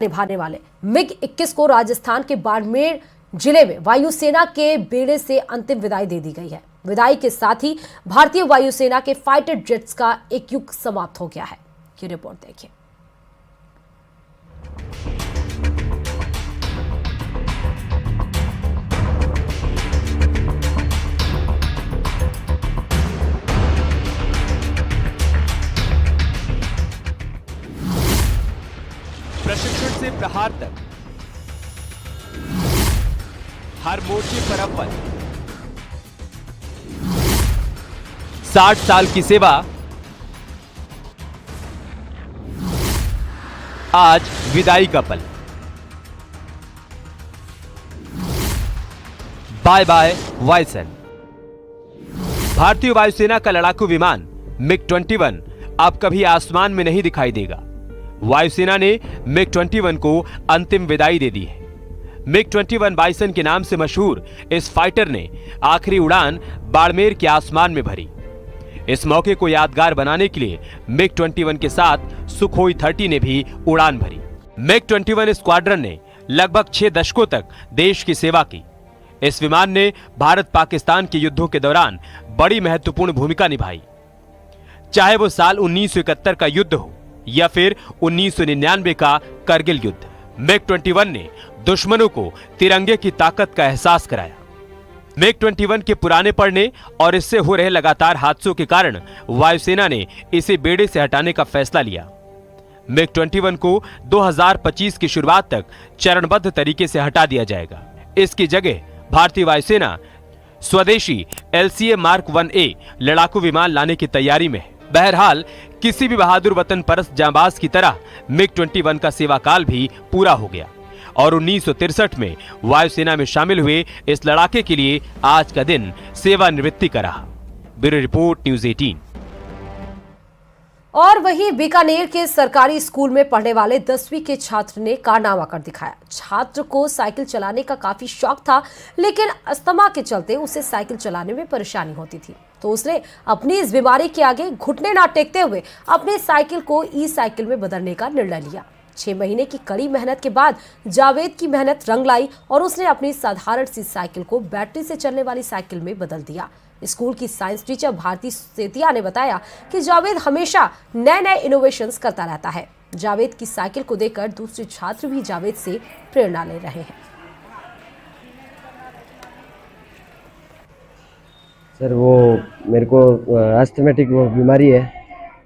निभाने वाले MiG-21 को राजस्थान के बाड़मेर जिले में वायुसेना के बेड़े से अंतिम विदाई दे दी गई है। विदाई के साथ ही भारतीय वायुसेना के फाइटर जेट्स का एक युग समाप्त हो गया है। ये रिपोर्ट देखिए। प्रशिक्षण से प्रहार तक हर मोर्चे पर अव्वल 60 साल की सेवा आज विदाई का पल। बाय बाय वायुसेना। भारतीय वायुसेना का लड़ाकू विमान MiG-21 अब कभी आसमान में नहीं दिखाई देगा। वायुसेना ने MiG-21 को अंतिम विदाई दे दी है। MiG-21 बाइसन के नाम से मशहूर इस फाइटर ने आखिरी उड़ान बाड़मेर के आसमान में भरी। इस मौके को यादगार बनाने के लिए MiG-21 के साथ सुखोई 30 ने भी उड़ान भरी। MiG-21 स्क्वाड्रन ने लगभग 6 दशकों तक देश की सेवा की। इस विमान ने भारत पाकिस्तान के युद्धों के दौरान बड़ी महत्वपूर्ण भूमिका निभाई। चाहे वो साल 1971 का युद्ध हो या फिर 1999 का करगिल युद्ध, MiG-21 ने दुश्मनों को तिरंगे की ताकत का एहसास कराया। MiG-21 के पुराने पड़ने और इससे हो रहे लगातार हादसों के कारण वायुसेना ने इसे बेड़े से हटाने का फैसला लिया। MiG-21 को 2025 की शुरुआत तक चरणबद्ध तरीके से हटा दिया जाएगा। इसकी जगह भारतीय वायुसेना स्वदेशी LCA Mark 1A लड़ाकू विमान लाने की तैयारी में है। बहरहाल किसी भी बहादुर वतन परस्त जांबाज की तरह MiG-21 का सेवा काल भी पूरा हो गया और 1963 में वायुसेना में शामिल हुए इस लड़ाके के लिए आज का दिन सेवानिवृत्ति का रहा। Bureau report, news 18। और वहीं बीकानेर के सरकारी स्कूल में पढ़ने वाले 10वीं के छात्र ने कारनामा कर दिखाया। छात्र को साइकिल चलाने का काफी शौक था, लेकिन अस्थमा के चलते उसे साइकिल चलाने में परेशानी होती थी, तो उसने अपनी इस बीमारी के आगे घुटने ना टेकते हुए अपने साइकिल को ई-साइकिल में बदलने का निर्णय लिया। 6 महीने की कड़ी मेहनत के बाद जावेद की मेहनत रंग लाई और उसने अपनी साधारण सी साइकिल को बैटरी से चलने वाली साइकिल में बदल दिया। स्कूल की साइंस टीचर भारती सेतिया ने बताया कि जावेद हमेशा नए इनोवेशंस करता रहता है। जावेद की साइकिल को देखकर दूसरे छात्र भी जावेद से प्रेरणा ले रहे हैं। सर, वो मेरे को अस्थमेटिक वो बीमारी है,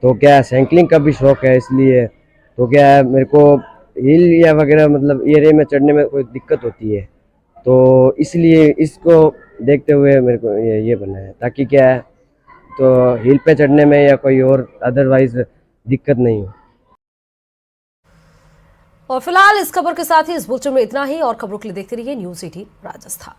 तो क्या साइकिलिंग का भी शौक है, इसलिए तो क्या है मेरे को हिल या वगैरह मतलब एरिया में चढ़ने में कोई दिक्कत होती है, तो इसलिए इसको देखते हुए मेरे को ये बना है, ताकि क्या है तो हिल पे चढ़ने में या कोई और अदरवाइज दिक्कत नहीं हो। और फिलहाल इस खबर के साथ ही इस बुलेटिन में इतना ही। और खबरों के लिए देखते रहिए न्यूज़ 18 राजस्थान।